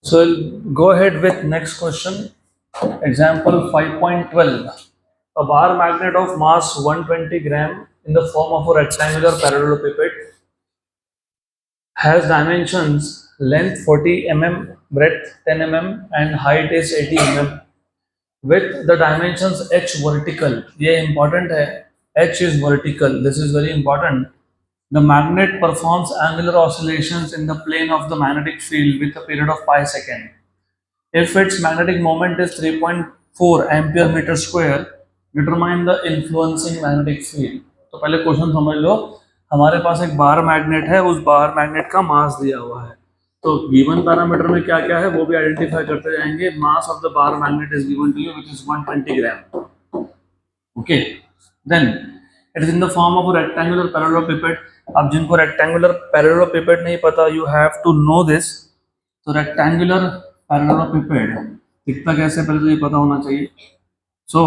So we'll go ahead with next question. Example 5.12. A bar magnet of mass 120 gram in the form of a rectangular parallelepiped has dimensions length 40 mm, breadth 10 mm and height is 80 mm with the dimensions h vertical. ये important है. H is vertical. This is very important. The magnet performs angular oscillations in the plane of the magnetic field with a period of pi second. If its magnetic moment is 3.4 ampere meter square, determine the influencing magnetic field. तो पहले question समझ लो. हमारे पास एक bar magnet है, उस bar magnet का मास दिया हुआ है. तो गिवन पैरामीटर में क्या क्या है वो भी आइडेंटिफाई करते जाएंगे. Mass of the bar magnet is given to you which is 120 gram. Okay. Then it is in the form of rectangular parallelopiped. अब जिनको रेक्टेंगुलर पैरेललोपिपेड नहीं पता, you have to know this. तो रेक्टेंगुलर पैरेललोपिपेड दिखता कैसे, पहले तो ये पता होना चाहिए. So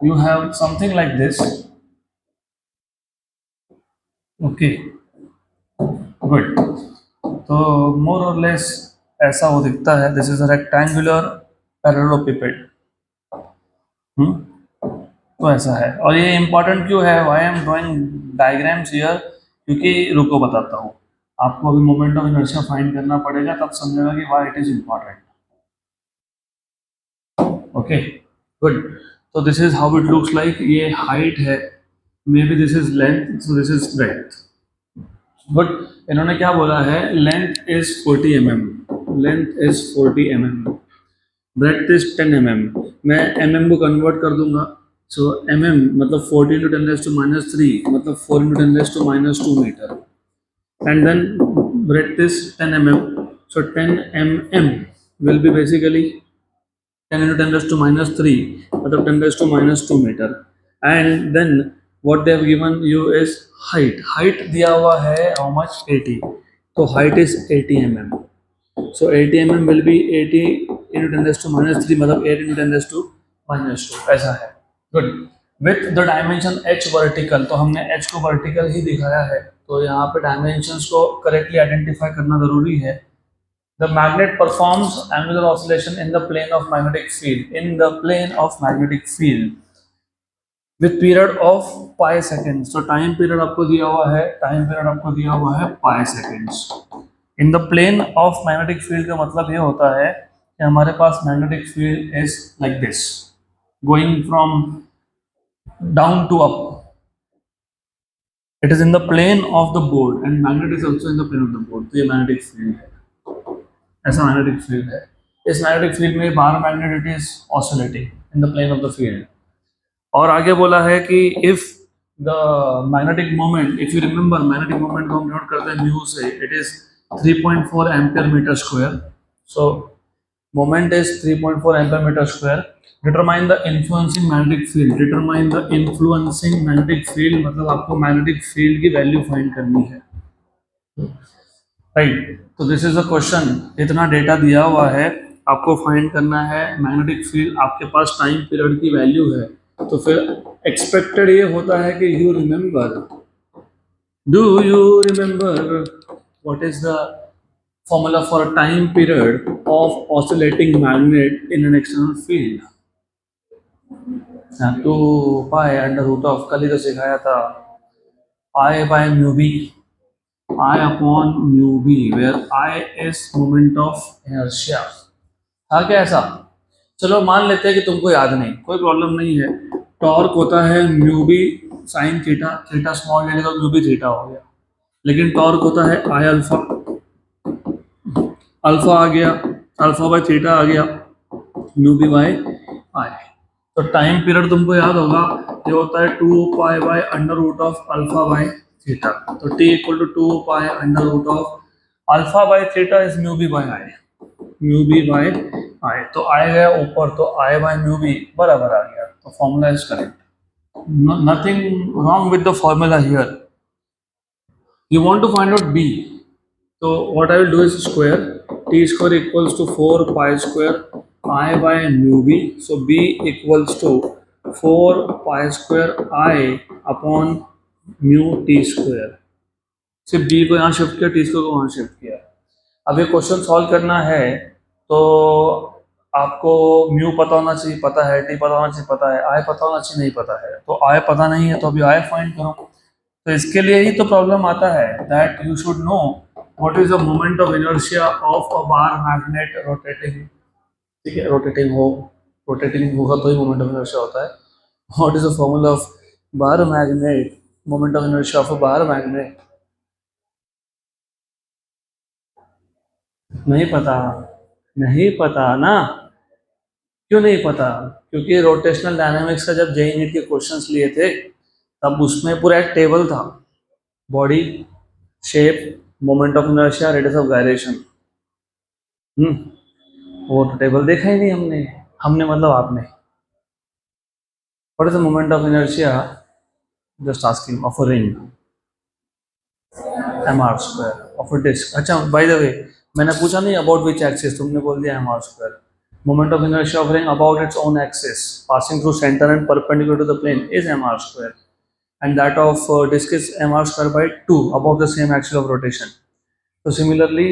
you have something like this. Okay, good. तो मोर और लेस ऐसा वो दिखता है. This is a rectangular पैरेललोपिपेड. तो ऐसा है. और ये इंपॉर्टेंट क्यों है, why I am drawing diagrams here, क्योंकि रुको बताता हूँ आपको. अभी मोमेंट ऑफ इनर्शिया फाइंड करना पड़ेगा, तब समझेगा कि why it is important. Okay, good. तो this is how it looks like. ये हाइट है, may be this is length, so this is breadth. Good. इन्होंने क्या बोला है, length is 40 mm, length is 40 mm, breadth is 10 mm. मैं mm को convert कर दूंगा. सो mm मतलब 40 into 10 raised to minus 3 मतलब 4 into 10 raised to minus 2 meter. And then breadth is 10 mm. So 10 mm will be basically 10 into 10 raised to minus 3 मतलब 10 raised to minus 2 meter. And then what they have given you is height. Height दिया हुआ है how much, 80. तो height is 80 mm. So 80 mm will be 80 into 10 raised to minus 3 मतलब 8 into 10 raised to minus 2. ऐसा है. Good. With the dimension h vertical. तो हमने h को वर्टिकल ही दिखाया है, तो यहाँ पे डायमेंशंस को करेक्टली आइडेंटिफाई करना जरूरी है. The magnet performs angular oscillation in the plane of magnetic field, in the plane of magnetic field with period of pi seconds. तो टाइम पीरियड आपको दिया हुआ है, टाइम पीरियड आपको दिया हुआ है pi seconds. In the plane of magnetic field का मतलब ये होता है कि हमारे पास magnetic field is like this, going from down to up. It is in the plane of the board and magnet is also in the plane of the board. तो ये magnetic field है, ऐसा magnetic field है. इस magnetic field में बार magnet it is oscillating in the plane of the field. और आगे बोला है कि if the magnetic moment, if you remember magnetic moment को हम नोट करते हैं म्यू से, it is 3.4 ampere meter square. So moment is 3.4 ampere meter square. Determine the influencing magnetic field. Determine the influencing magnetic field मतलब आपको magnetic field की value find करनी है. राइट. तो दिस इज अ क्वेश्चन. इतना data दिया हुआ है, आपको फाइंड करना है मैग्नेटिक फील्ड. आपके पास टाइम पीरियड की वैल्यू है, तो फिर एक्सपेक्टेड ये होता है कि you remember, do you remember what is the formula for a time period of oscillating magnet in an external field. 2 pi under root of, कल ही तो सिखाया था, I by mu b, I upon mu b, where I is moment of inertia. था क्या ऐसा? चलो मान लेते हैं कि तुमको याद नहीं, कोई प्रॉब्लम नहीं है. टॉर्क होता है mu B sine theta, theta small लेने तो म्यू बी थीटा हो गया. लेकिन टॉर्क होता है आई अल्फा, अल्फा आ गया, अल्फा बाय थीटा आ गया, म्यू बी बाय आई. तो टाइम पीरियड तुमको याद होगा, ये होता है 2 pi by under root of alpha by theta. तो T equal to 2 pi under root of alpha by theta is mu B by I, mu B by I. तो I गया ऊपर, तो आई बाय म्यू बी बराबर आ गया. तो formula is correct. Nothing wrong with the formula here. You want to find out B, तो what I will do is square t square equals to 4 pi square I by mu b. So b equals to 4 pi square I upon mu t square. सिर्फ b को यहाँ shift किया, t square को वहाँ shift किया. अब ये question solve करना है तो आपको म्यू पता होना चाहिए, पता है, टी पता होना चाहिए, पता है, आई पता होना चाहिए, नहीं पता है। तो आई पता नहीं है तो अभी आई फाइंड करो। तो इसके लिए ही तो प्रॉब्लम आता है that you should know what is the moment of inertia of a bar magnet rotating. ठीक है, रोटेटिंग होगा तो ही मोमेंट ऑफ इनर्शिया होता है। What is the formula of bar magnet, moment of inertia of a bar magnet? नहीं पता? नहीं पता ना? क्यों नहीं पता? क्योंकि रोटेशनल डायनामिक्स का जब जेई नीट के क्वेश्चंस लिए थे तब उसमें पूरा एक टेबल था, body shape, moment of inertia, radius of gyration. वो तो टेबल देखा ही नहीं हमने। हमने मतलब आपने। What is the moment of inertia, just asking, of a ring, M R square, of a disc. अच्छा बाय द वे, मैंने पूछा नहीं अबाउट विच एक्सिस, तुमने बोल दिया M R square. Moment of inertia of ring about its own axis, passing through center and perpendicular to the plane, is mr square, and that of disk is mr square by 2 about the same axis of rotation. तो similarly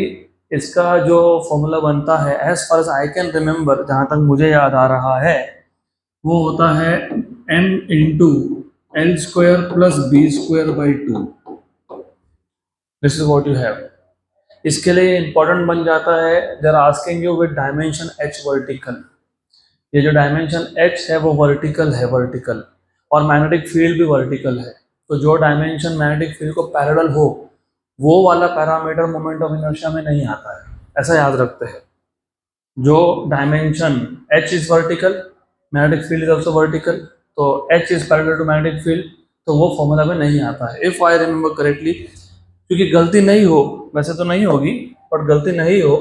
इसका जो formula बनता है, as far as I can remember, जहाँ तक मुझे याद आ रहा है, वो होता है m into L square plus B square by 2। This is what you have. इसके लिए इंपॉर्टेंट बन जाता है, जरा asking you with dimension h vertical. ये जो डायमेंशन h है वो वर्टिकल है, वर्टिकल, और मैग्नेटिक फील्ड भी वर्टिकल है। तो जो डायमेंशन मैग्नेटिक फील्ड को पैरेलल हो वो वाला पैरामीटर मोमेंट ऑफ इनर्शिया में नहीं आता है, ऐसा याद रखते हैं। जो dimension h is vertical, magnetic field is also vertical, तो h is parallel to magnetic field, तो वो फॉर्मूला में नहीं आता है, इफ आई रिमेम्बर करेक्टली। क्योंकि गलती नहीं हो, वैसे तो नहीं होगी, पर गलती नहीं हो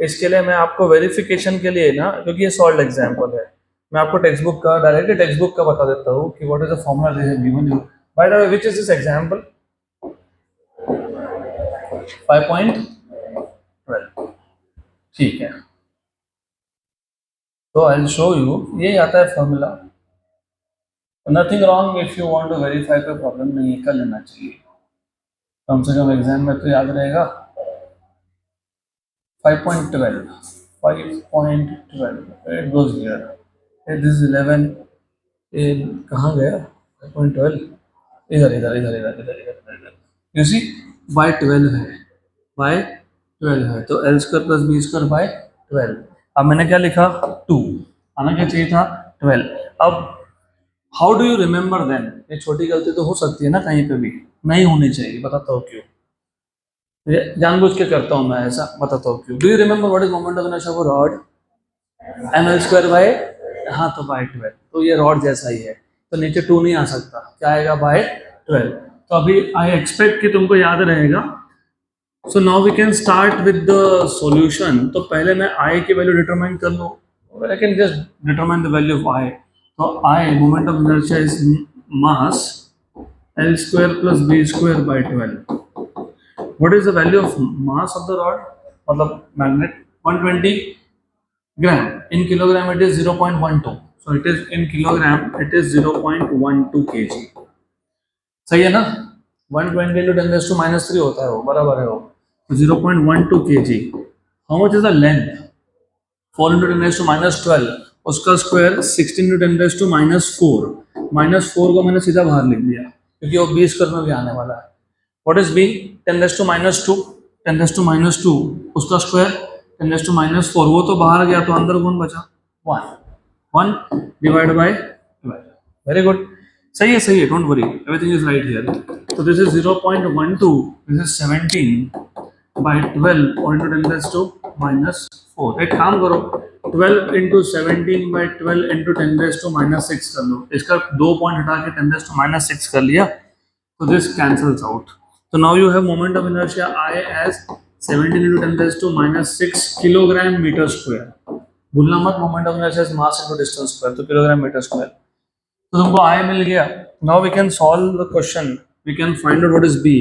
इसके लिए मैं आपको वेरिफिकेशन के लिए ना, क्योंकि ये सॉल्व एग्जाम्पल है, मैं आपको टेक्स्ट बुक का, डायरेक्टली टेक्स्ट बुक का बता देता हूँ कि what is the formula they have given you. Bye the way, which is this example? 5.12। ठीक है, तो आई विल शो यू, ये आता है formula. Nothing wrong if you want to verify, कोई प्रॉब्लम नहीं है, कर लेना चाहिए, कम से कम एग्जाम में तो याद रहेगा। 5.12, 5.12, it goes here, this is 11, कहाँ गया 5.12? इधर इधर इधर इधर इधर इधर इधर, यू सी बाय 12 है, बाय 12 है, तो L square plus B square by 12। अब मैंने क्या लिखा? 2, आना क्या चाहिए था? 12। अब how do you remember then? ये छोटी गलती तो हो सकती है ना, कहीं पे भी नहीं होनी चाहिए, बताता हूँ क्यों। जानबूझ के करता हूँ मैं ऐसा, बताता हूँ क्यों। Do you remember what is moment of inertia of rod? M L square by, हाँ तो बाय 12, तो ये रॉड जैसा ही है, तो नीचे 2 नहीं आ सकता, क्या आएगा? बाय 12। तो अभी आई एक्सपेक्ट कि तुमको याद रहेगा। So now we can start with the solution. तो पहले मैं आई की वैल्यू डिटरमाइन कर लूँ, I can just determine the value of I. तो I, moment of inertia is mass L square plus B square by 12। What is the value of mass of the rod? मतलब magnet 120 gram. In kilogram it is 0.12. So it is in kilogram it is 0.12 kg. सही है ना? 120 into 10 raised to minus 3 होता है वो, बराबर है वो। तो 0.12 kg. How much is the length? 4 into 10 raised to minus 12. उसका square 16 into 10 raised to minus 4. Minus 4 को मैंने सीधा बाहर लिख दिया क्योंकि वो 20 स्क्वायर में भी आने वाला है। What is b? 10 raised to minus 2, 10 raised to minus 2, उसका स्क्वायर 10 raised to minus 4, वो तो बाहर गया, तो अंदर कौन बचा? 1, 1 डिवाइड बाय 12। वेरी गुड, सही है, don't worry, everything is right here. तो this is 0.12, this is 17 by 12 और इंटू 10 raised to minus 4। एक काम करो, 12 into 17 by 12 into 10 raised to minus 6 कर लो, इसका 2 पॉइंट हटा के 10 raised to minus 6 कर लिया, तो this cancels out. So now you have moment of inertia I as 17 into 10 raised to minus 6 kilogram meter square। भूलना मत, moment of inertia is mass into distance square, तो kilogram meter square। तो तुमको I मिल गया। Now we can solve the question, we can find out what is B।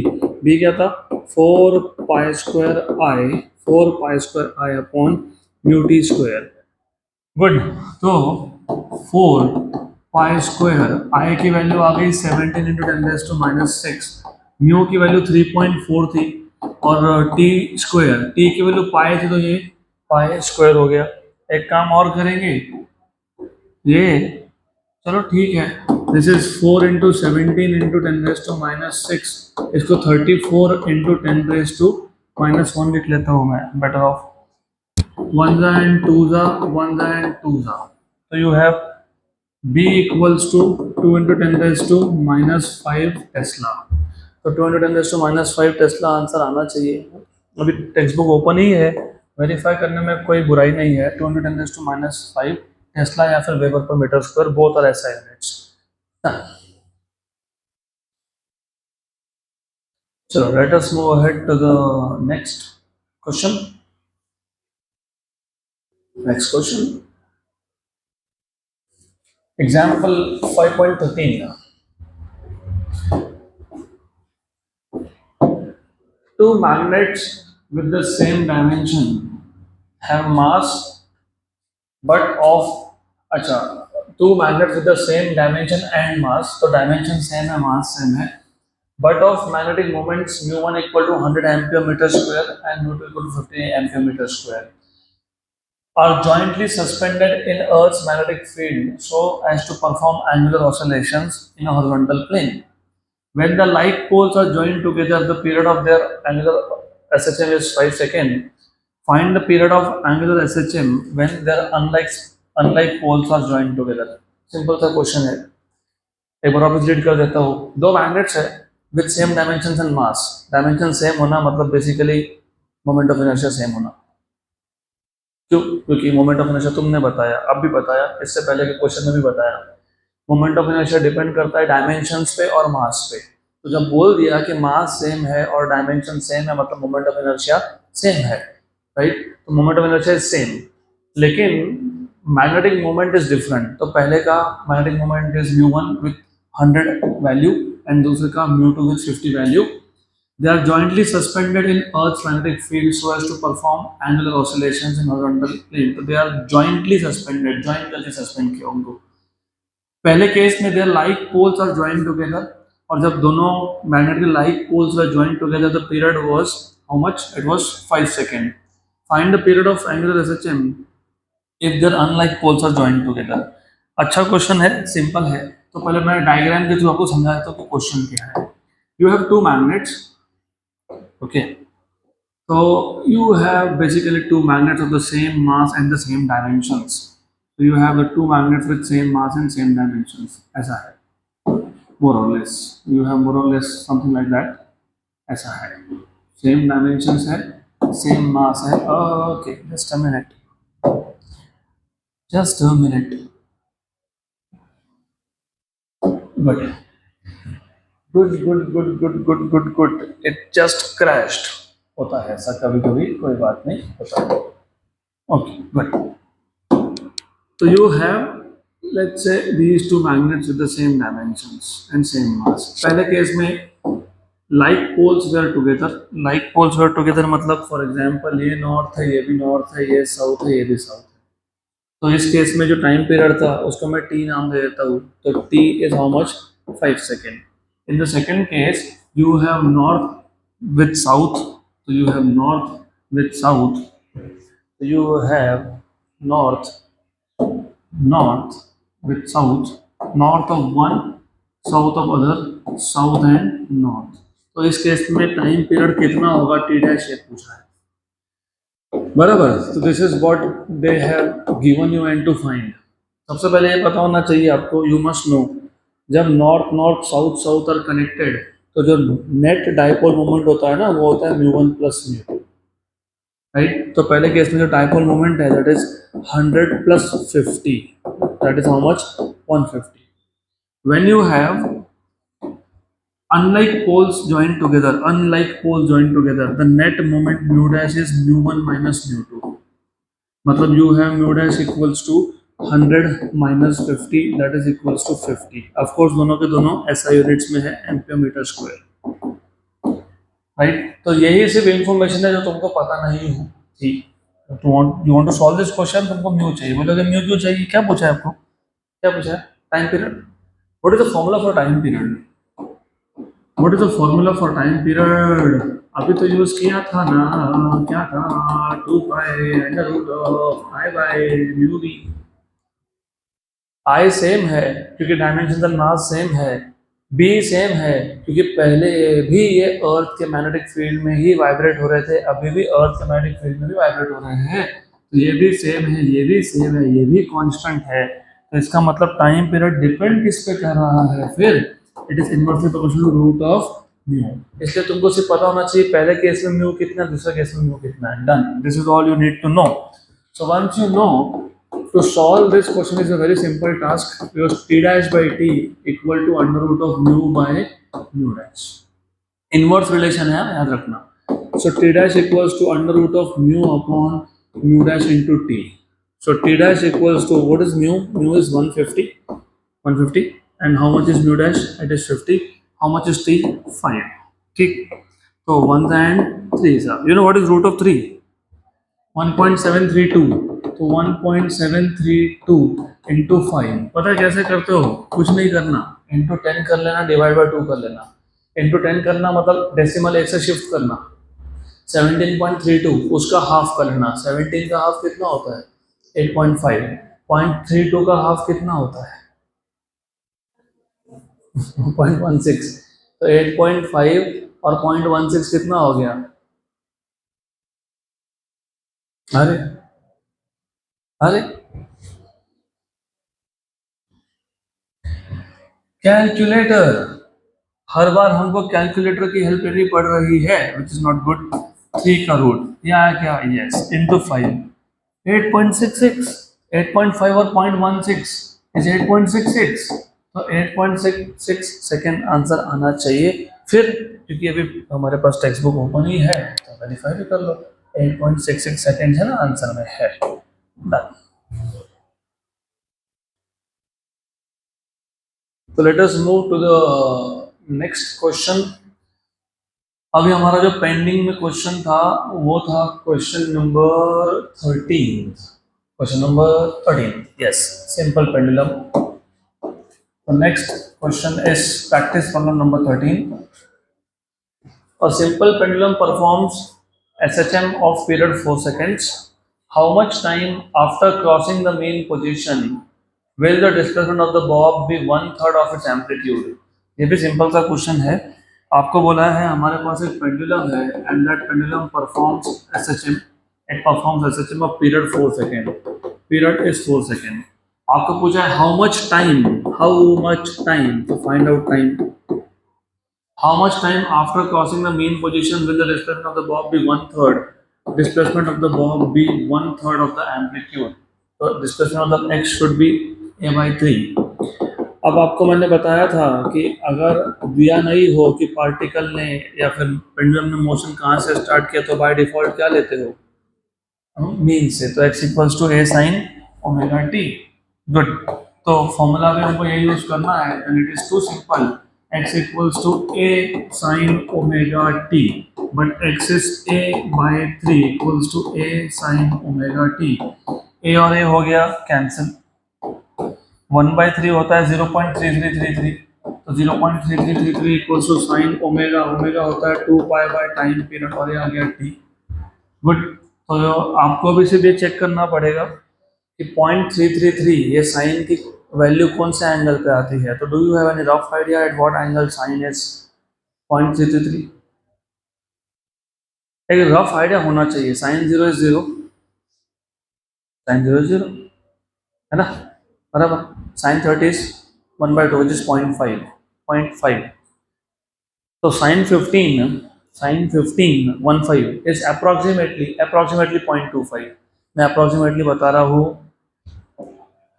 B क्या था? 4 pi square I upon mu t square। Good, तो 4 pi square I की value आ गई 17 into 10 raised to minus 6, mu की value 3.4 थी, और T square, T की value pi थी तो ये पाई स्क्वायर हो गया। एक काम और करेंगे, ये चलो ठीक है, दिस इज 4 × 17 × 10⁻⁻⁶, इसको 34 × 10⁻⁻⁻1 लिख लेता हूँ मैं, better of 1 and 2 1 and 2। So you have B equals to 2 × 10⁻⁻⁵ Tesla। तो 2 × 10⁻⁵ टेस्ला आंसर आना चाहिए। अभी टेक्स्ट बुक ओपन ही है, वेरीफाई करने में कोई बुराई नहीं है। 2 × 10⁻⁵ टेस्ला या फिर वेबर पर meter square, both are SI units. चलो let us move ahead to the next question. Next question, example 5.13। Two magnets with the same dimension have mass but of, अच्छा, two magnets with the same dimension and mass, तो dimension same है, mass same है, but of magnetic moments mu1 equal to 100 ampere meter square and mu2 equal to 50 ampere meter square are jointly suspended in Earth's magnetic field so as to perform angular oscillations in a horizontal plane. When the like poles are joined together, the period of their angular SHM is 5 seconds. Find the period of angular SHM when their unlike poles are joined together. Simple सा question है, एक बार वापस read कर देता हूँ। दो magnets है with same dimensions and mass. Dimension same होना मतलब basically moment of inertia same होना। क्यों? क्योंकि मोमेंट ऑफ इनर्शिया तुमने बताया, अब भी बताया, इससे पहले के क्वेश्चन में भी बताया, मोमेंट ऑफ इनर्शिया डिपेंड करता है डायमेंशंस पे और मास पे। तो जब बोल दिया कि मास सेम है और डायमेंशन सेम है, मतलब मोमेंट ऑफ इनर्शिया सेम है, राइट? तो moment of inertia is same, लेकिन मैग्नेटिक मोमेंट इज डिफरेंट। तो पहले का magnetic moment is mu1 with 100 value and दूसरे का mu2 with 50 value. They are jointly suspended in Earth's magnetic field so as to perform angular oscillations in horizontal plane। तो they are jointly suspended, joint करके suspend किया उनको। पहले case में there like poles are join together, और जब दोनों magnet के like poles were join together the period was how much? It was 5 second. Find the period of angular SHM if there unlike poles are join together. अच्छा question है, simple है। तो पहले मैं डायग्राम के थ्रू आपको समझा देता हूं कि क्वेश्चन क्या है। You have two magnets, okay, so you have basically two magnets of the same mass and the same dimensions। So you have the two magnets with same mass and same dimensions, ऐसा है, more or less you have more or less something like that, ऐसा है, same dimensions है, same mass है। Okay, just a minute, good, good, it just crashed, होता है ऐसा कभी कभी, कोई बात नहीं, होता है। Okay, good। So you have, let's say, these two magnets with the same dimensions and same mass। पहले केस में like poles were together, like poles were together मतलब फॉर एग्जांपल ये नॉर्थ है, ये भी नॉर्थ है, ये साउथ है, ये भी साउथ है। तो इस केस में जो टाइम पीरियड था उसको मैं t नाम दे देता हूँ। तो t is how much? 5 second. In the second case you have north with south, so you have north with south, so you have north with south, north of one, south of other, south and north। तो इस case में time period कितना होगा? T dash ये पूछा है, बराबर। तो this is what they have given you and to find. सबसे पहले ये पता होना चाहिए आपको, यू मस्ट नो, जब north north south south are connected तो जो नेट डाइपोल मोमेंट होता है ना, वो होता है mu1 प्लस mu2, राइट? तो पहले केस में जो डाइपोल मोमेंट है that is 100 plus 50, that is how much? 150। When you have unlike poles joined together, the net moment mu dash is mu1 minus mu2। मतलब you have mu dash equals to 100 minus 50, that is equals to 50। Of course दोनों के दोनों SI units में है, ampere metre square, right? तो यही सिर्फ information है जो तुमको पता नहीं थी। You want to solve this question, तुमको म्यू चाहिए, बोलोगे म्यू क्यों चाहिए? क्या पूछा है आपको? क्या पूछा है? Time period. What is the formula for time period? What is the formula for time period? अभी तो यूज किया था ना, क्या था? 2 pi under root of I by mu B. I same है क्योंकि डायमेंशनल मास सेम है, बी सेम है क्योंकि पहले भी ये अर्थ के मैग्नेटिक फील्ड में ही वाइब्रेट हो रहे थे, अभी भी अर्थ के मैग्नेटिक फील्ड में भी वाइब्रेट हो रहे हैं, तो ये भी सेम है, ये भी सेम है, ये भी कांस्टेंट है। तो इसका मतलब टाइम पीरियड डिपेंड किस पे कर रहा है? फिर it is inversely proportional to root of mu. इसलिए तुमको सिर्फ पता होना चाहिए पहले केस में म्यू कितना, दूसरे केस में म्यू कितना है। Done, this is all you need to know. So once you know, to solve this question is a very simple task, because t dash by t equal to under root of mu by mu dash. Inverse relation है, याद रखना। So t dash equals to under root of mu upon mu dash into t. So t dash equals to, what is mu? Mu is 150, 150, and how much is mu dash? It is 50. How much is t? 5. ठीक, तो 1 and 3 is up. You know what is root of 3? 1.732, तो 1.732 into 5, पता है कैसे करते हो? कुछ नहीं करना, इंटू 10 कर लेना, डिवाइड बाय 2 कर लेना। इंटू 10 करना मतलब डेसिमल एक से शिफ्ट करना। 17.32 उसका हाफ कर लेना। 17 का हाफ कितना होता है? 8.5। 0.32 का हाफ कितना होता है? 0.16। तो 8.5 और 0.16 कितना हो गया? अरे अरे, कैलकुलेटर, हर बार हमको कैलकुलेटर की हेल्प लेनी पड़ रही है, विच इज नॉट गुड। 3 का रूट या क्या? यस, इंटू 5, 8.66, 8.5 और 0.16 इज 8.66, तो 8.66 सेकेंड आंसर आना चाहिए। फिर क्योंकि अभी हमारे पास टेक्स्ट बुक ओपन ही है तो वेरीफाई भी कर लो, 8.66 सेकेंड है ना, आंसर में है। डन। तो let us move to the next question. अभी हमारा जो पेंडिंग में क्वेश्चन था वो था question number 13। Question number 13, yes, simple pendulum. तो next question is practice problem number 13। A simple pendulum performs SHM of period 4 seconds. How much time after crossing the mean position will the displacement of the bob be 1/3 of its amplitude? ये भी simple सा question है। आपको बोला है हमारे पास एक pendulum है and that pendulum performs SHM, it performs SHM of period 4 second, period is 4 second. आपको पूछा है हाउ मच टाइम, तो find out time. How much time after crossing the mean position will the displacement of the bob be 1/3? Displacement of the bob be 1/3 of the amplitude. So displacement of the x should be a by 3. अब आपको मैंने बताया था कि अगर दिया नहीं हो कि पार्टिकल ने या फिर पेंडुलम ने मोशन कहाँ से स्टार्ट किया तो बाय डिफॉल्ट क्या लेते हो? मीन से। तो x equals to a sine omega t. Good, तो फॉर्मूला में हमको ये यूज करना है and it is too simple. x equals to a sin omega t, but x is a by 3 equals to a sin omega t। a और a हो गया cancel, 1 by 3 होता है 0.3333, तो 0.3333 equals to sin omega, omega होता है 2 pi by time period और ये आ गया t। गुड, तो आपको भी सिर्फ ये चेक करना पड़ेगा कि 0.333 ये साइन की वैल्यू कौन से एंगल पे आती है। तो do you have any rough idea at what angle sine is 0.333? एक रफ आइडिया होना चाहिए। साइन 0 इज 0, साइन 0 इज 0 है ना, बराबर। Sine 30 is 1/2 which is 0.5। तो साइन 15, साइन 15 इज अप्रोक्सीमेटली 0.25। मैं अप्रोक्सीमेटली बता रहा हूँ,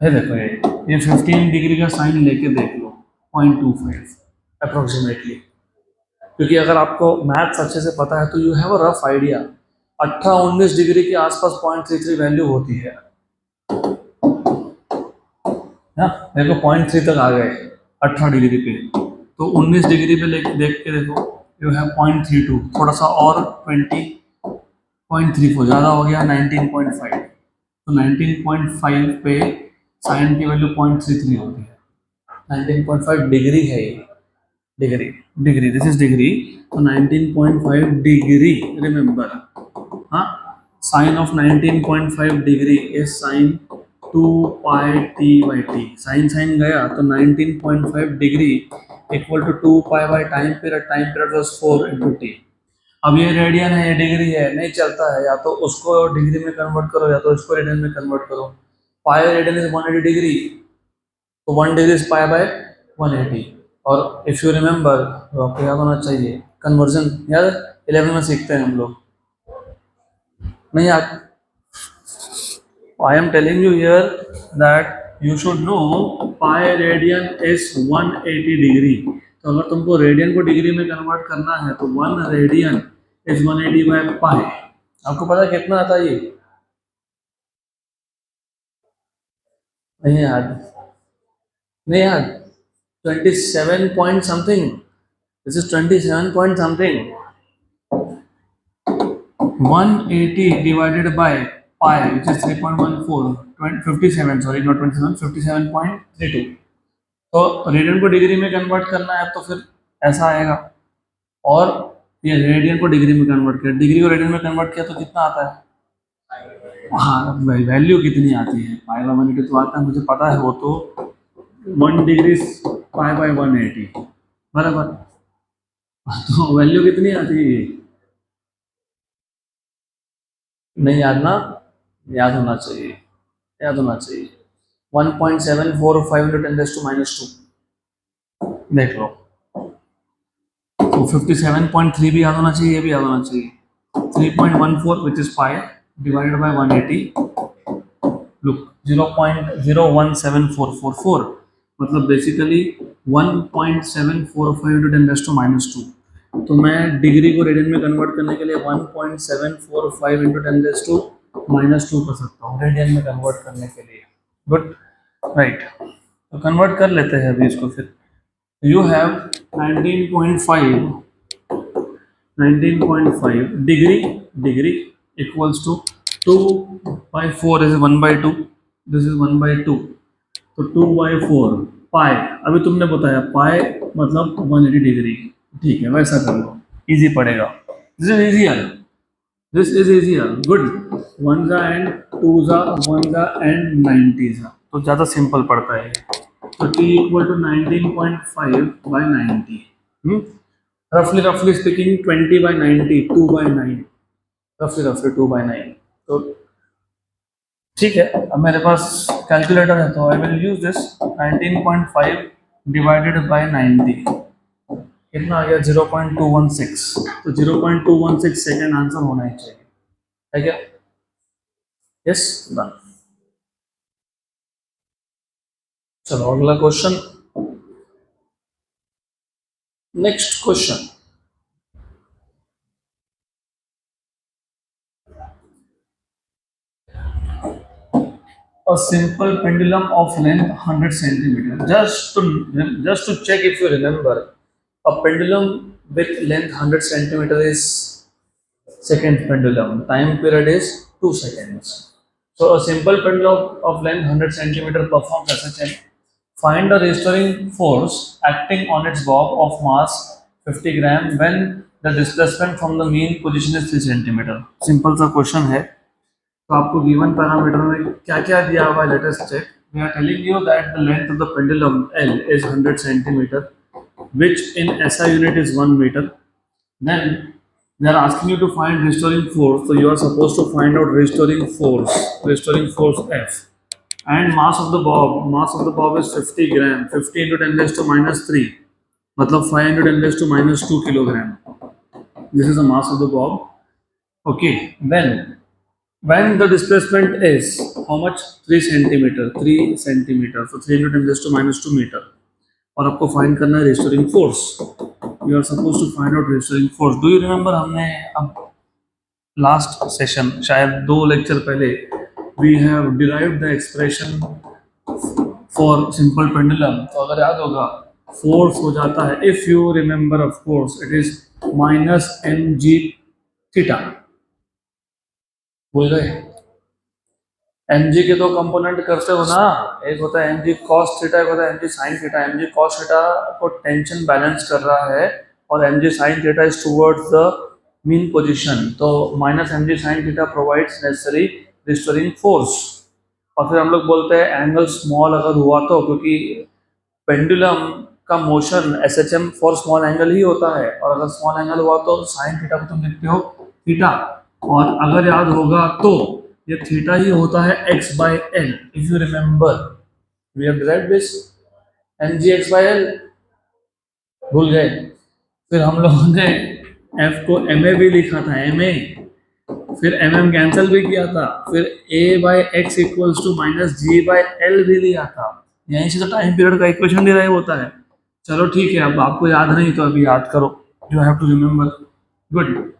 है देखो ये 15 डिग्री का साइन लेके देख लो, 0.25 अप्रोक्सीमेटली। क्योंकि अगर आपको मैथ्स अच्छे से पता है तो you have a rough idea. 18-19 degree के आसपास 0.33 वैल्यू होती है ना। देखो 0.3 तक आ गए 18 डिग्री पे, तो 19 डिग्री पे देख के देखो, यू हैव 0.32, थोड़ा सा और 20.34 ज़्यादा हो गया 19.5। तो 19.5 पे साइन की वैल्यू 0.33 होती है, 19.5 डिग्री है ये। Degree, degree, this is degree, तो 19.5 डिग्री, रिमेंबर, हाँ, sine of 19.5 degree is sine 2 pi t by t, sine sine गया तो 19.5 degree equal to 2 pi by time period was 4 into t. अब ये रेडियन है, ये डिग्री है, नहीं चलता है, या तो उसको डिग्री में कन्वर्ट करो या तो इसको रेडियन में कन्वर्ट करो। पाई रेडियन इज 180 डिग्री, तो 1 डिग्री इज पाई बाय 180। और इफ यू रिमेंबर, तो आपको याद होना चाहिए कन्वर्जन, याद 11 में सीखते हैं हम लोग, नहीं याद? I am telling you here that you should know pi radian is 180 degree. तो अगर तुमको रेडियन को डिग्री में कन्वर्ट करना है तो 1 रेडियन इज 180 बाय पाई। आपको पता है कितना आता है ये? नहीं याद, नहीं याद, 27 point something, this is 27 point something. 180 divided by pi, which is 3.14, 57, sorry, not 27, 57.32। तो रेडियन को डिग्री में कन्वर्ट करना है तो फिर ऐसा आएगा, और ये रेडियन को डिग्री में कन्वर्ट किया, डिग्री को रेडियन में कन्वर्ट किया तो कितना आता है? हाँ, वैल्यू कितनी आती है? पाई बाई 180 तो आता है, मुझे पता है वो तो 1 डिग्री पाई बाई 180 बराबर। तो वैल्यू कितनी आती है? नहीं याद ना? याद होना चाहिए, याद होना चाहिए। 1.745 इंटू 10⁻², देख लो। तो 57.3 भी याद होना चाहिए, ये भी याद होना चाहिए। 3.14 which is pi divided by 180, look 0.017444, मतलब बेसिकली 1.745 इंटू 10⁻²। तो मैं डिग्री को रेडियन में कन्वर्ट करने के लिए 1.745 इंटू 10⁻² कर सकता हूँ रेडियन में कन्वर्ट करने के लिए। गुड, राइट, तो कन्वर्ट कर लेते हैं अभी इसको। फिर you have 19.5 degree, degree equals to 2/4 is 1/2, this is 1/2, तो 2/4 पाई। अभी तुमने बताया पाई मतलब 180 डिग्री, ठीक है, वैसा कर लो, इजी पड़ेगा। This is easier, this is easier, good. 1 जा एंड 2 जा, 1 जा एंड 90 जा, तो ज़्यादा सिंपल पड़ता है। तो t इक्वल टू 19.5/90, रफली रफली स्पीकिंग 20/90, 2/9, रफली रफली 2/9। तो ठीक है, अब मेरे पास कैलकुलेटर है तो I will use this. 19.5 divided by 90 कितना आ गया? 0.216, तो 0.216 सेकेंड आंसर होना ही चाहिए, है क्या? Yes, done. चलो अगला question, next question. A simple pendulum of length 100 centimeter. Just to check if you remember, a pendulum with length 100 centimeter is second pendulum. Time period is 2 seconds. So a simple pendulum of length 100 centimeter performs as such. Find the restoring force acting on its bob of mass 50 gram when the displacement from the mean position is 3 centimeter. Simple सा question है। तो आपको given parameter में क्या क्या दिया हुआ है, let us check. We are telling you that the length of the pendulum L is 100 centimeter, which in SI unit is 1 meter. Then they are asking you to find restoring force, so you are supposed to find out restoring force F, and mass of the bob is 50 gram, 50 into 10 raised to minus 3, मतलब 5 into 10 raised to minus 2 kilogram. This is the mass of the bob. Okay, then when the displacement is how much? 3 centimeter, 3 centimeter, so 3 into 10 raised to minus 2 meter, और आपको find करना है restoring force. You are suppose to find out restoring force. Do you remember, हमने अब last session, शायद 2 lecture पहले, we have derived the expression for simple pendulum. तो अगर याद होगा, फोर्स हो जाता है, if you remember of course, it is minus mg theta. भूल गए? mg के दो कंपोनेंट करते हो ना, एक होता है mg cos थीटा, एक होता है mg sin theta. mg cos theta को टेंशन बैलेंस कर रहा है और mg sin theta is towards the mean position, तो minus mg sin theta provides necessary restoring force. और फिर हम लोग बोलते हैं एंगल स्मॉल अगर हुआ तो, क्योंकि पेंडुलम का motion S H M for small angle ही होता है, और अगर स्मॉल एंगल हुआ तो साइन थीटा को तुम लिखते हो थीटा। और अगर याद होगा तो ये थीटा ही होता है x by L. If you remember we have derived this m g x by L, भूल गए? फिर हम लोगों ने f को एम ए भी लिखा था, एम ए, फिर एम एम कैंसिल भी किया था, फिर a by x equals to minus g by L भी लिया था। यहीं से तो टाइम पीरियड का इक्वेशन डिराइव होता है। चलो ठीक है, अब आपको याद नहीं तो अभी याद करो, you have to remember. Good,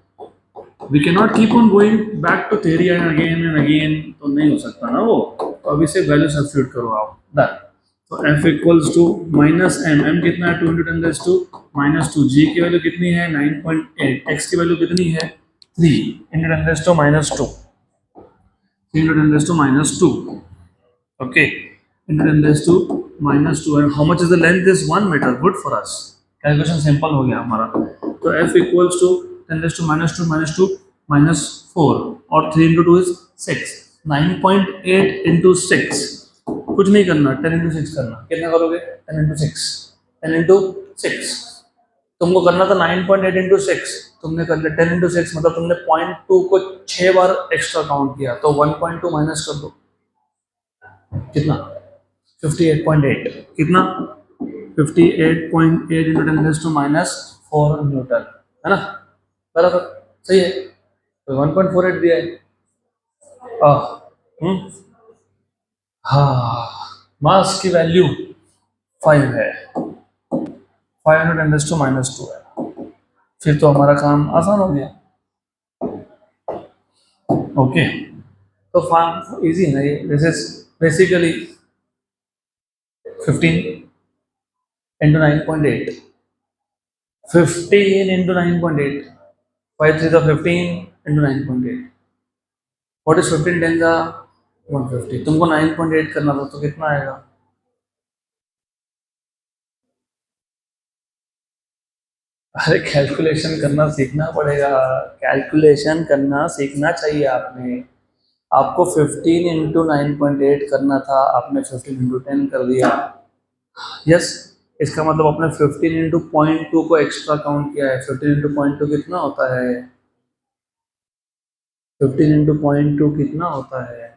we can not keep on going back to theory and again, तो नहीं हो सकता ना वो। तो अभी से वैल्यू सब्स्टिट्यूट करो आप, डन। तो f equals to minus M, M कितना है 2 into ten raise to minus 2, G की वैल्यू कितनी है 9.8, x की वैल्यू कितनी है 3 into ten raise to minus 2, 3 into ten raise to minus 2, okay, into ten raise to minus 2। And how much is the length is 1 metre, good for us, calculation simple हो गया हमारा। तो f equals to 10 raise to minus 2 minus 4, और 3 into 2 is 6, 9.8 into 6, कुछ नहीं करना, 10 into 6 करना। कितना करोगे 10 इंटू 6, 10 इंटू 6, तुमको करना था 9.8 इंटू 6, तुमने कर लिया 10 इंटू 6, मतलब तुमने 0.2 को 6 बार एक्स्ट्रा काउंट किया, तो 1.2 माइनस कर दो, कितना 58.8, कितना 58.8 into 10 raise to minus 4 newton, है ना, बराबर, सही है। तो 1.48 दिया है। हाँ, मास की वैल्यू 5 है, 5 इंटू 10 रेज़ टू माइनस 2 है। फिर तो हमारा काम आसान हो गया, ओके। तो फार्म इजी है ना ये, this is basically 15 into 9.8, 15 into 9.8, 5 3 15 into 9.8, what is 15 10 का 150, तुमको 9.8 करना था तो कितना आएगा? अरे कैलकुलेशन करना सीखना पड़ेगा, कैलकुलेशन करना सीखना चाहिए आपने। आपको 15 इंटू 9.8 करना था, आपने 15 इंटू 10 कर दिया, यस। इसका मतलब आपने 15 इंटू 0.2 को एक्स्ट्रा काउंट किया है। 15 इंटू 0.2 कितना होता है? 15 इंटू 0.2 कितना होता है?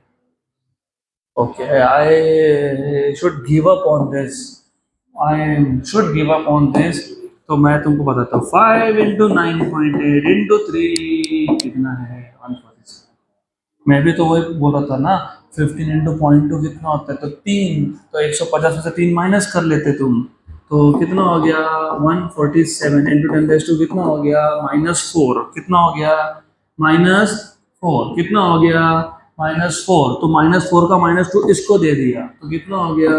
Okay, I should give up on this, I should give up on this. तो मैं तुमको बताता हूँ, 5 इंटू 9.8 इंटू 3 कितना है 147। मैं भी तो वही बोल रहा था ना, 15 इंटू 0.2 कितना होता है, तो 3, तो 150 में से 3 माइनस कर लेते तुम, तो कितना हो गया 147 इंटू 10 रेज़ टू कितना हो गया -4, कितना हो गया -4, कितना हो गया -4, तो -4 का -2 इसको दे दिया, तो कितना हो गया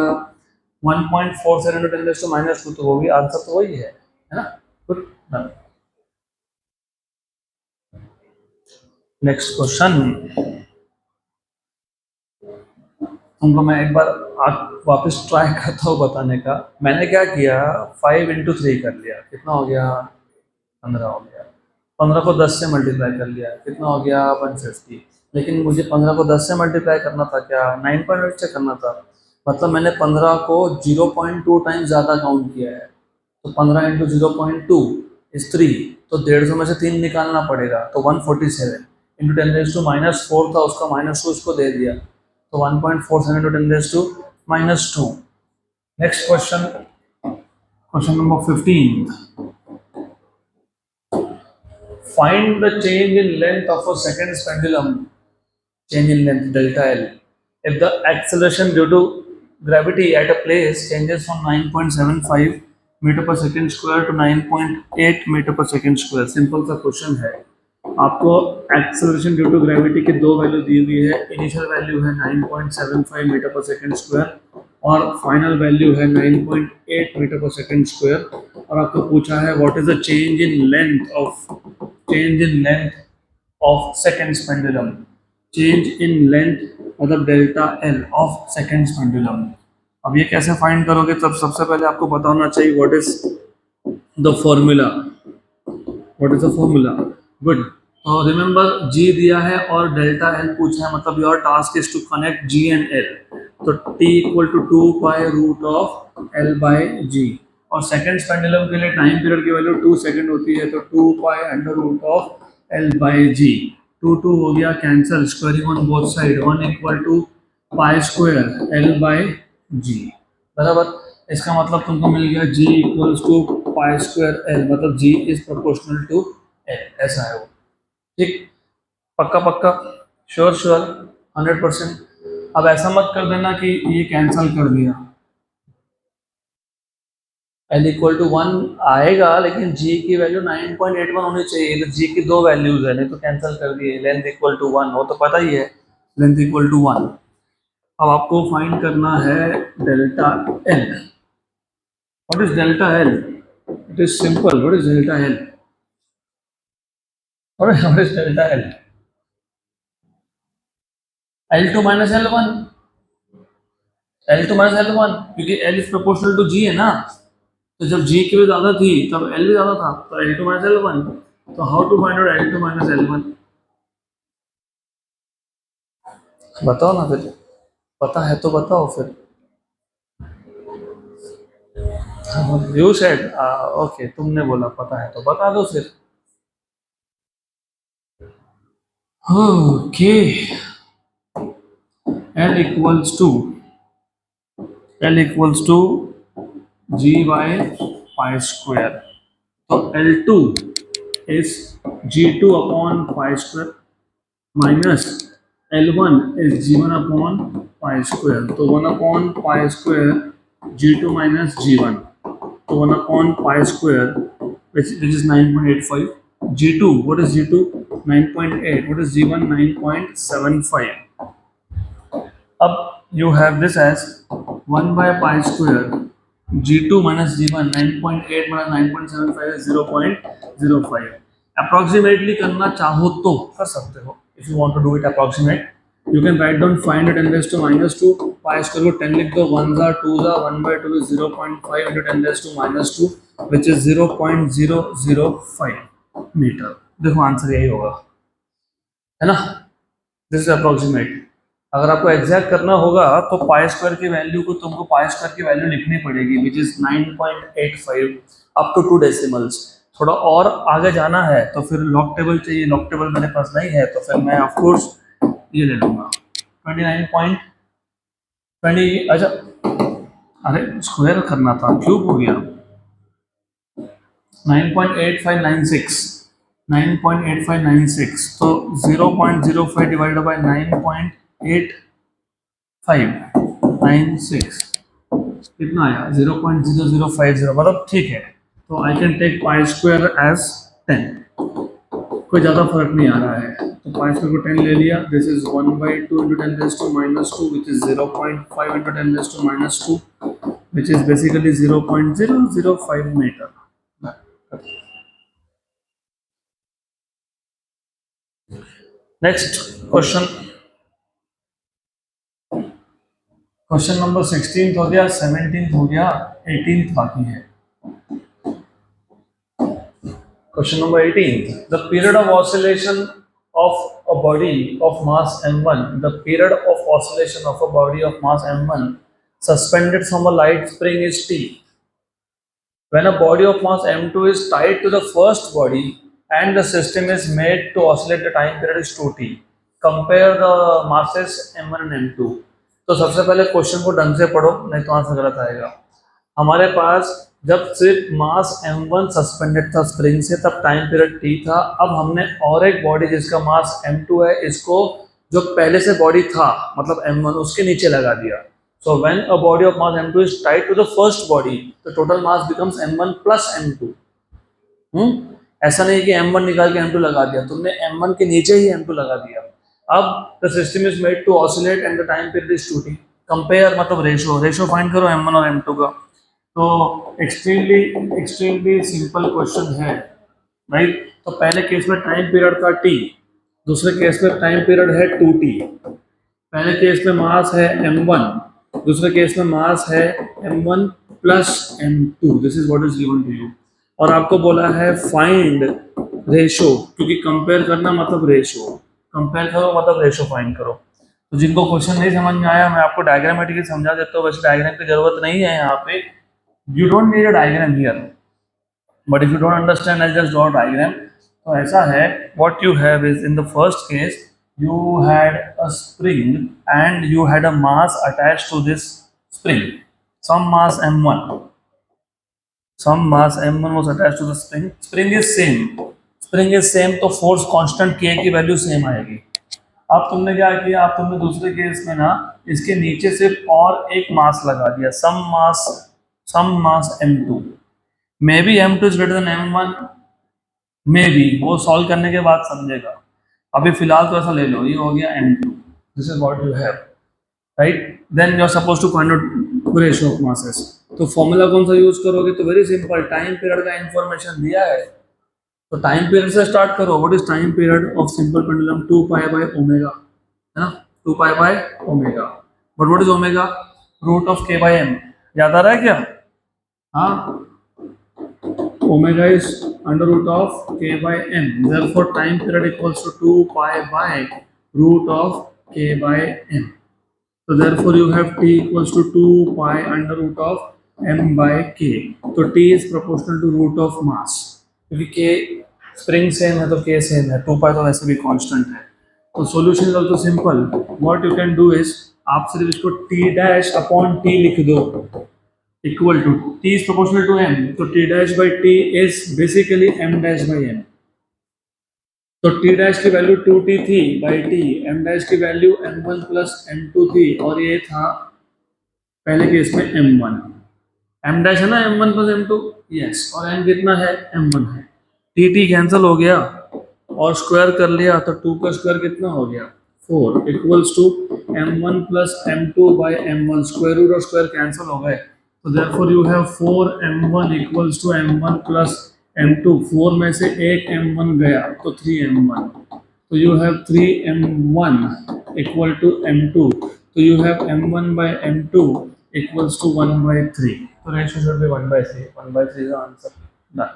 1.47 इंटू 10 रेज़ टू -2, तो वो भी आंसर तो वही है ना, गुड। नेक्स्ट क्वेश्चन, तुमको मैं एक बार वापस ट्राई करता हूँ बताने का। मैंने क्या किया, 5 इंटू 3 कर लिया, कितना हो गया 15 हो गया, 15 को 10 से मल्टीप्लाई कर लिया, कितना हो गया 150। लेकिन मुझे 15 को 10 से मल्टीप्लाई करना था, क्या 9.8 से करना था, मतलब मैंने 15 को 0.2 टाइम्स ज़्यादा काउंट किया है। तो 15 इंटू 0.2 इज 3, तो 150 में से 3 निकालना पड़ेगा, तो 147 इंटू 10 रेज़ टू -4 था, उसका -2 उसको दे दिया, तो 1.47 into 10 raise to -2। Next question, question number 15, find the change in length of a second pendulum, change in length delta L, if the acceleration due to gravity at a place changes from 9.75 metre पर second square to 9.8 metre पर second square. Simple सा question है, आपको acceleration due to gravity की दो value दी हुई है। Initial value है 9.75 मीटर पर सेकेंड स्क्वायर और फाइनल वैल्यू है 9.8 मीटर पर सेकेंड स्क्वायर, और आपको पूछा है what is the change in length of second pendulum, change in length मतलब delta L of seconds pendulum. अब ये कैसे फाइंड करोगे? तब सबसे पहले आपको पता होना चाहिए what is the formula. What is the formula? Good. तो रिमेंबर जी दिया है और डेल्टा एल पूछा है, मतलब your task is to connect g and L. तो T equal to 2 pi root of L by g. और सेकेंड पेंडुलम के लिए टाइम पीरियड की वैल्यू 2 सेकेंड होती है, तो 2 pi under root of L by g. 2 हो गया cancel, squaring on both side, 1 equal to pi square L by g. बराबर। इसका मतलब तुमको मिल गया g equals to pi square L, मतलब g is proportional to L, ऐसा है वो। ठीक, पक्का पक्का, श्योर श्योर, 100%। अब ऐसा मत कर देना कि ये कैंसल कर दिया, एल इक्वल टू 1 आएगा लेकिन g की वैल्यू 9.81 होनी चाहिए, तो g की दो वैल्यूज है, नहीं तो कैंसल कर दिए। लेंथ इक्वल टू 1 हो तो पता ही है, लेंथ इक्वल टू 1। अब आपको फाइंड करना है delta L. What is delta L? It is simple. What is delta L? What is delta L? L2 minus L1. L2 minus L1, क्योंकि L is proportional to G है ना, तो जब G की भी ज़्यादा थी तब L भी ज़्यादा था, तो L2 minus L1। तो how to find out L2 minus L1? बताओ ना फिर, पता है तो बताओ फिर। You said, okay, तुमने बोला पता है तो बता दो फिर। Okay, L equals to G by pi square. तो L2 is G2 upon pi square minus L1 is G1 upon pi square. तो 1 upon pi square G2 minus G1. तो 1 upon pi square which is 9.85. G2, what is G2? 9.8. What is G1? 9.75. अब you have this as 1 by pi square G2 minus G1, 9.8 minus 9.75 is 0.05. Approximately करना चाहो तो कर सकते हो, if you want to do it approximate you can write down 500 10 raised to -2, pi square को 10 लिख दो, 1 are 2 are 1/2 is 0.5 into 10 raised to -2 which is 0.005 metre. देखो आंसर यही होगा, है ना? This is approximate. अगर आपको एग्जैक्ट करना होगा तो पाई स्क्वायर की वैल्यू को तुमको पाई स्क्वायर की वैल्यू लिखनी पड़ेगी which is 9.85 up to 2 decimals. थोड़ा और आगे जाना है तो फिर लॉग टेबल चाहिए, लॉग टेबल मेरे पास नहीं है, तो फिर मैं ऑफ कोर्स ये ले लूंगा 29.20। अच्छा, अरे स्क्वायर करना था, क्यूब हो गया। 9.8596, 9.8596, तो 0.05 डिवाइडेड बाय 9.8596 कितना आया? 0.0050, मतलब ठीक है। तो I can take pi square as 10, कोई ज़्यादा फर्क नहीं आ रहा है, तो पाई स्क्वायर को 10 ले लिया। This is 1/2 into 10 raised to -2 which is 0.5 into 10 raised to -2 which is basically 0.005 metre. Next question, question number 16 हो गया, 17 हो गया, 18 बाकी है। Question number 18. The period of oscillation of a body of mass m1, the period of oscillation of a body of mass m1 suspended from a light spring is t. When a body of mass m2 is tied to the first body and the system is made to oscillate, the time period is 2t. Compare the masses m1 and m2. तो सबसे पहले question को ढंग से पढ़ो, नहीं तो answer गलत आएगा। हमारे पास जब सिर्फ मास m1 सस्पेंडेड था स्प्रिंग से तब टाइम पीरियड t था। अब हमने और एक बॉडी जिसका मास m2 है, इसको जो पहले से बॉडी था मतलब m1 उसके नीचे लगा दिया। So when a body of mass m2 is tied to the first body, the total mass becomes m1 plus m2। ऐसा नहीं कि m1 निकाल के m2 लगा दिया, तुमने m1 के नीचे ही m2 लगा दिया। अब the system is made to oscillate and the time period is 2t। Compare मतलब रेशो फाइंड करो m1 और m2 का। तो एक्सट्रीमली सिंपल क्वेश्चन है, राइट? तो पहले केस में टाइम पीरियड था t, दूसरे केस में टाइम पीरियड है 2t। पहले केस में मास है m1, दूसरे केस में मास है m1 plus m2, this is what is given to you. और आपको बोला है फाइंड रेशो, क्योंकि कंपेयर करना मतलब रेशो, कंपेयर करो मतलब रेशो फाइंड करो। तो जिनको क्वेश्चन नहीं समझ में आया मैं आपको डायग्रामेटिकली समझा देता हूँ, वैसे डायग्राम की जरूरत नहीं है यहाँ पे, you don't need a diagram here, but if you don't understand I just draw diagram. तो ऐसा है, what you have is in the first case you had a spring and you had a mass attached to this spring, some mass m1, some mass m1 was attached to the spring, spring is same, spring is same तो force constant k की value same आएगी। अब तुमने क्या किया, अब तुमने दूसरे केस में ना इसके नीचे सिर्फ और एक मास लगा दिया, some mass m2, may be m2 is greater than m1, may be, वो सॉल्व करने के बाद समझेगा, अभी फिलहाल तो ऐसा ले लो, ये हो गया m2, this is what you have, right. Then you are suppose to find out ratio of masses, तो फॉर्मूला कौन सा यूज करोगे, तो वेरी सिंपल, टाइम पीरियड का इंफॉर्मेशन दिया है तो टाइम पीरियड से स्टार्ट करो। What is time period of simple pendulum, 2 pi by omega, है ना, 2 pi by omega, but what is omega, root of k by m, याद आ रहा है क्या, हाँ, omega is under root of k by m, therefore time period equals to 2 pi by root of k by m, so therefore you have t equals to 2 pi under root of m by k, तो t is proportional to root of mass, क्योंकि k spring same है तो k same है, 2 pi तो वैसे भी constant है। तो solution is also simple, what you can do is, आप सिर्फ इसको t डैश अपॉन t लिख दो, equal to t is proportional to m, तो t dash by t is basically m dash by m, तो t dash की value 2t थी by t, m dash की वैल्यू m1 प्लस m2 थी, और ये था पहले केस में m1, m dash है ना m1 प्लस m2, यस, और m कितना है m1 है, t कैंसिल हो गया और स्क्वायर कर लिया तो 2 का स्क्वायर कितना हो गया 4 equals to m1 plus m2 by m1, square root और स्क्वायर कैंसिल हो गए, तो therefore you have 4m1 equals to m1 plus m2, 4 में से एक m1 गया तो 3m1, तो you have 3m1 equal to m2, तो you have m1 by m2 equals to 1 by 3, तो ratio should be 1 by 3, 1 by 3 is the answer, done।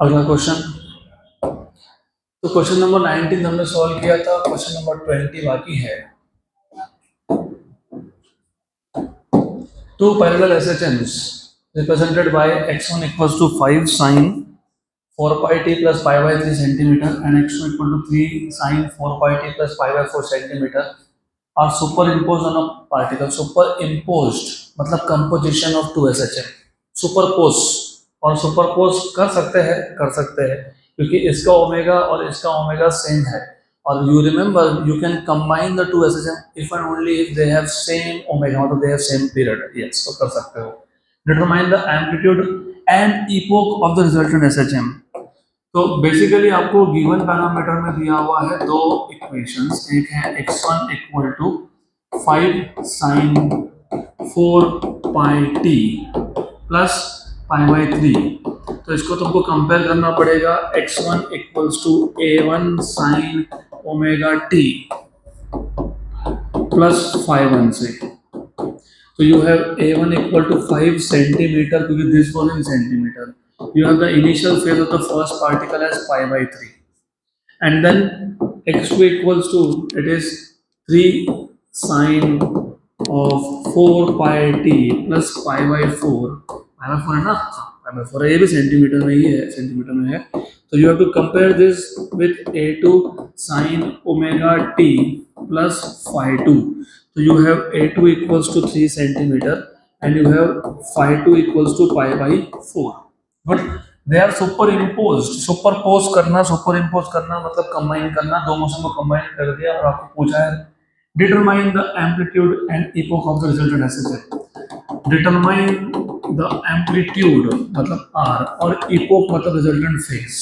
अगला question, तो क्वेश्चन नंबर 19 हमने सॉल्व किया था, क्वेश्चन नंबर 20 बाकी है। Two parallel SHMs represented by x1 equals to 5 sine 4 pi t plus pi by 3 centimeter and x2 equal to 3 sine 4 pi t plus pi by 4 centimeter are superimposed on a particle। Superimposed मतलब composition of two SHM, superpose, और superpose कर सकते हैं क्योंकि इसका omega और इसका omega same है, और you remember you can combine the two SHM if and only if they have same omega, मतलब they have same period, yes, तो कर सकते हो। Determine the amplitude and epoch of the resultant SHM, तो basically आपको given parameter में दिया हुआ है दो इक्वेशंस, एक है x1 equal to 5 sin 4 pi t plus pi by 3, तो इसको तुमको कंपेयर करना पड़ेगा x1 equals to a1 sin omega t plus 5 से, तो you have a1 equal to 5 centimeter, क्योंकि this was in centimeter, you have the initial phase of the first particle as pi by 3, and then x2 equals to, it is 3 sine of 4 pi t plus pi by 4, pi by 4 है ना, pi by 4 है, ये भी centimetre में ही है, centimetre में है, तो you have to compare this with a2 sine omega t plus phi 2, so you have a2 equals to 3 centimeter and you have phi 2 equals to pi by 4, but they are superimposed, superpose करना मतलब combine करना, दो motion को combine कर दिया और आपको पूछा है determine the amplitude and epoch of the resultant SHM, determine the amplitude मतलब r और epoch मतलब resultant phase,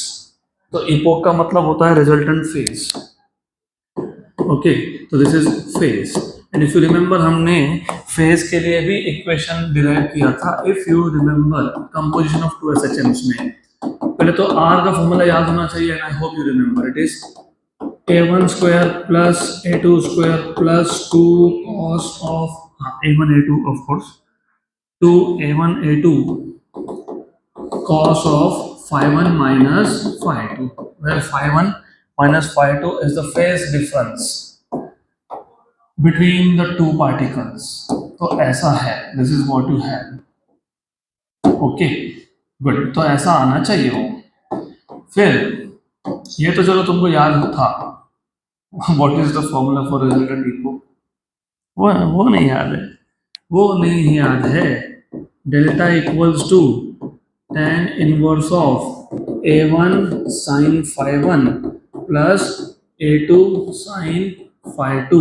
तो epoch का मतलब होता है resultant phase, ओके, तो this is phase, and if you remember हमने फेज के लिए भी इक्वेशन डिराइव किया था, if you remember composition of two SHMs में, पहले तो r का फॉर्मूला याद होना चाहिए, and I hope you remember, it is a1 square plus a2 square plus 2 cos of a1 a2 of course 2 a1 a2 cos of phi 1 minus phi 2, where phi 1 minus phi 2 is the phase difference between the two particles. तो ऐसा है, this is what you have. Okay good, तो ऐसा आना चाहिए हो. फिर ये तो चलो तुमको याद था. What is the formula for resultant इक्वो, वो नहीं याद है, वो नहीं याद है. Delta equals to tan inverse of a1 sin phi 1 plus a2 sin phi 2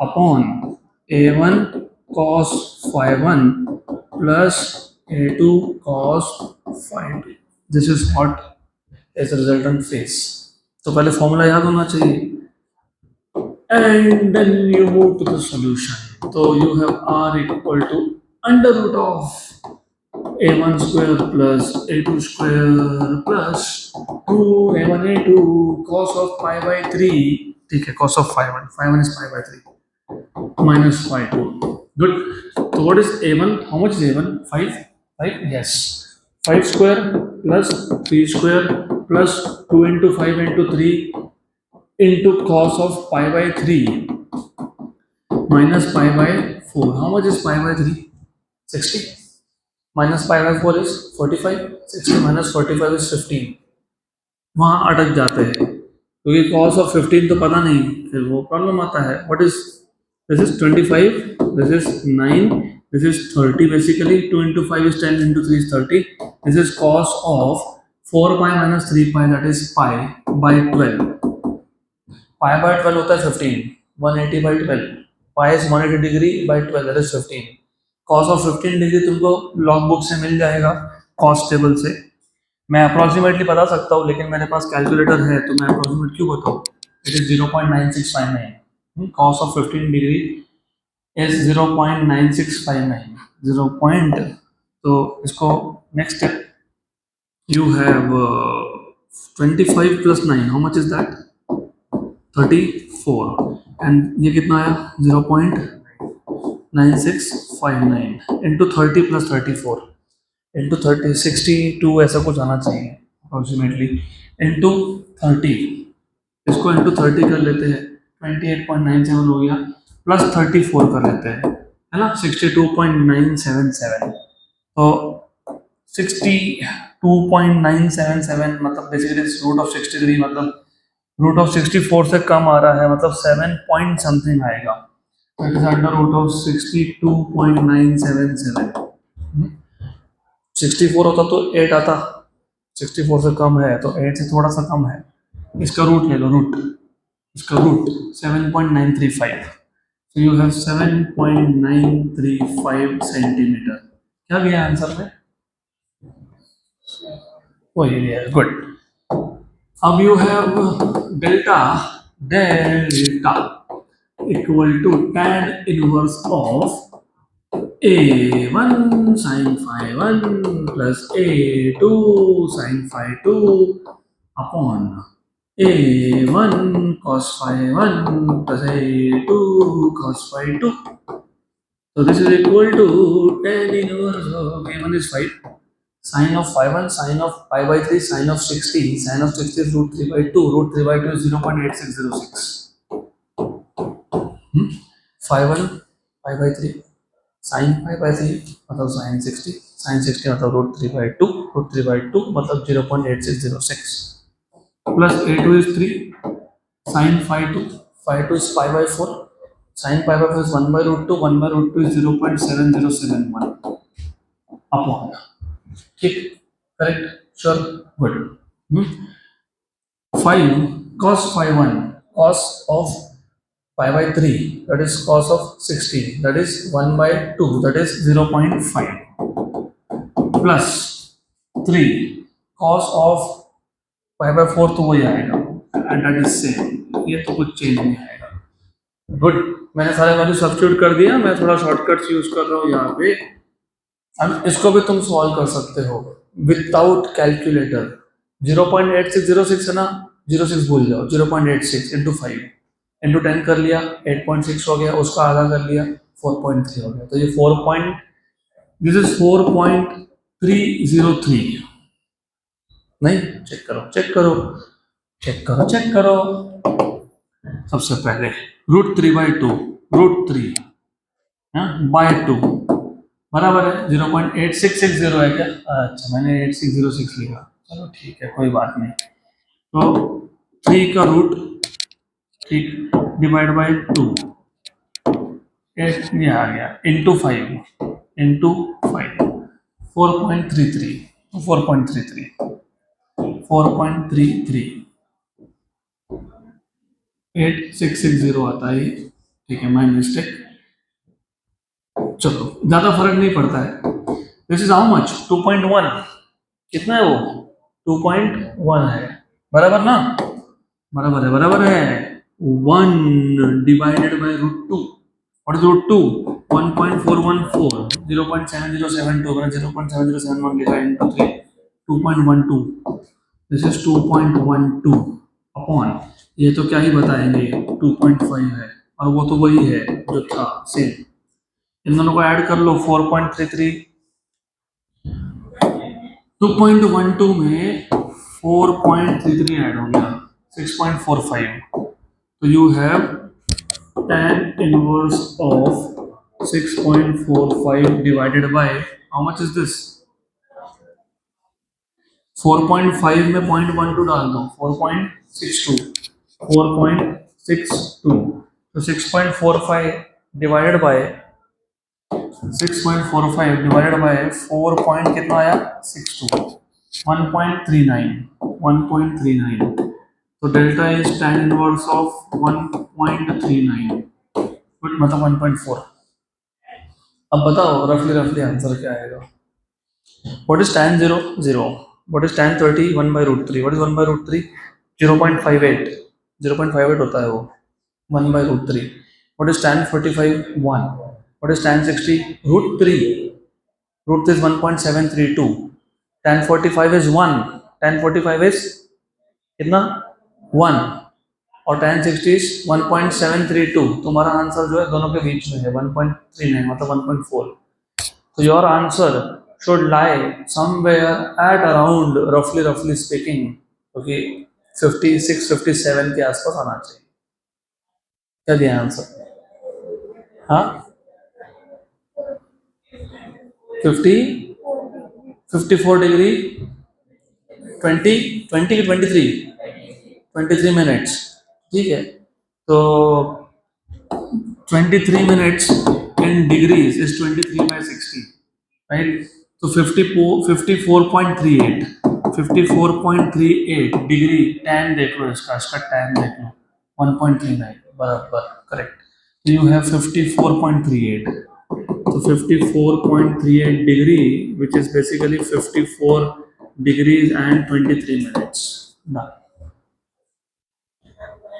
upon a1 cos phi 1 plus a2 cos phi 2. This is what is the resultant phase. तो पहले फॉर्मूला याद होना चाहिए. And then you move to the solution. So you have r equal to under root of a1 square plus a2 square plus 2 a1 a2 cos of pi by 3. ठीक है, cos of phi 1 is pi by 3 minus phi 2. Good. So what is a1? How much is a1? 5? Yes. 5 square plus 3 square plus 2 into 5 into 3 into cos of pi by 3 minus pi by 4. How much is pi by 3? 60. Minus pi by 4 is 45. 60 minus 45 is 15. वहाँ अटक जाते हैं क्योंकि cos of 15 तो पता नहीं, फिर वो प्रॉब्लम आता है. What is this? Is 25, this is 9, this is 30 basically. 2 into 5 is 10, into 3 is 30. This is cos of 4 pi minus 3 pi, that is pi by 12. Pi by 12 होता है 15. 180 by 12. Pi is 180 degree by 12, that is 15. Cos of 15 degree तुमको log book से मिल जाएगा, cos table से. मैं approximately बता सकता हूँ, लेकिन मेरे पास कैलकुलेटर है तो मैं अप्रॉक्सीमेट क्यों बताऊँ. It is 0.9659. Cos of 15 degree is 0.9659. 0 point. तो इसको next step you have 25 plus 9. How much is that? 34. And ये कितना आया? 0.9659 into 30 plus 34 into 30 62 ऐसा कुछ आना चाहिए approximately into 30. इसको into 30 कर लेते हैं, 28.97 हो गया, प्लस 34 कर लेते हैं, है ना, 62.977. तो 62.977 मतलब बेसिकली रूट ऑफ 63, मतलब रूट ऑफ 64 से कम आ रहा है, मतलब 7 पॉइंट समथिंग आएगा. That is under root of 62.977. 64 होता तो 8 आता, 64 से कम है तो 8 से थोड़ा सा कम है. इसका रूट ले लो, रूट, इसका root 7.935. So you have 7.935 centimetre. क्या गया आंसर में? वही है. गुड. अब you have delta equal to tan inverse of a1 sin phi 1 plus a2 sin phi 2 upon a1 cos phi 1 plus a2 cos phi 2. So this is equal to tan inverse of a1 is 5, sin of phi 1, sin of pi by 3, sin of 60, sin of 60 is root 3 by 2, root 3 by 2 is 0.8606. Phi 1 pi by 3, sin pi by 3 मतलब sin 60, sin 60 मतलब root 3 by 2, root 3 by 2 मतलब 0.8606, plus a2 is 3, sin phi 2 is pi by 4, sin pi by 4 is 1 by root 2, 1 by root 2 is 0.7071 upon. ठीक, correct, sure, good. 5 cos phi 1, cos of pi by 3, that is cos of 60, that is 1 by 2, that is 0.5, plus 3 cos of pi by 4 तो वही आएगा, and that is same. ये तो कुछ change नहीं आएगा. Good. मैंने सारे वैल्यू सब्स्टिट्यूट कर दिया. मैं थोड़ा शॉर्टकट्स यूज कर रहा हूँ यहाँ पे. अब इसको भी तुम सॉल्व कर सकते हो विदाउट कैलकुलेटर. 0.8606 है ना, 06 भूल जाओ, 0.86 इंटू 5 इंटू 10 कर लिया, 8.6 हो गया, उसका आधा कर लिया, 4.3 हो गया। तो ये दिस इज 4.303। नहीं, चेक करो चेक करो चेक करो चेक करो। सबसे पहले √3/2, √3 बाय 2 बराबर है 0.8660 है क्या? अच्छा, मैंने 8606 लिखा, चलो ठीक है, कोई बात नहीं। तो 3 का रूट, ठीक, डिवाइड बाय 2, ये आ गया, इंटू 5, 4.33, 8660 आता है, ठीक है, माय मिस्टेक। चलो, ज्यादा फर्क नहीं पड़ता है। This is how much? 2.1। कितना है वो? 2.1 है, बराबर ना? बराबर है 1 डिवाइडेड बाय √2। What is √2? 1.414, 0.7072, मैंने 0.7071 लिखा इंटू 3, 2.12। दिस इज 2.12 अपॉन, ये तो क्या ही बताएंगे, 2.5 है, और वो तो वही है जो था सेम। इन दोनों को ऐड कर लो, 4.33, 2.12 में 4.33 ऐड हो गया, 6.45। तो you have tan inverse of 6.45 divided by how much is this? 4.5 में 0.12 डाल दो, 4.62, 4.62। तो 6.45 divided by 4 point कितना आया? 62, 1.39, 1.39। तो delta is tan inverse of 1.39, मतलब 1.4। अब बताओ रफली आंसर क्या आएगा? What is tan 0? 0. What is tan 30? 1/√3. What is 1/√3? 0.58. 0.58 होता है वो, 1/√3. What is tan 45? 1. What is tan 60? √3. √3 is 1.732. Tan 45 is 1. Tan 45 is कितना? 1. और tan 60 is 1.732। तुम्हारा आंसर जो है दोनों के बीच में है, 1.39 मतलब 1.4। So your answer should lie somewhere at around, roughly speaking, okay, 56-57 के आसपास आना चाहिए। क्या दिया आंसर? हाँ, 54 डिग्री 23 मिनट्स, ठीक है। तो 23 minutes in degrees is 23/60, right? तो 54.38 डिग्री टैन देख लो, इसका टैन देख लो, 1.39 बराबर, करेक्ट। तो यू हैव 54.38। तो 54.38 degree which is basically 54 degrees and 23 minutes.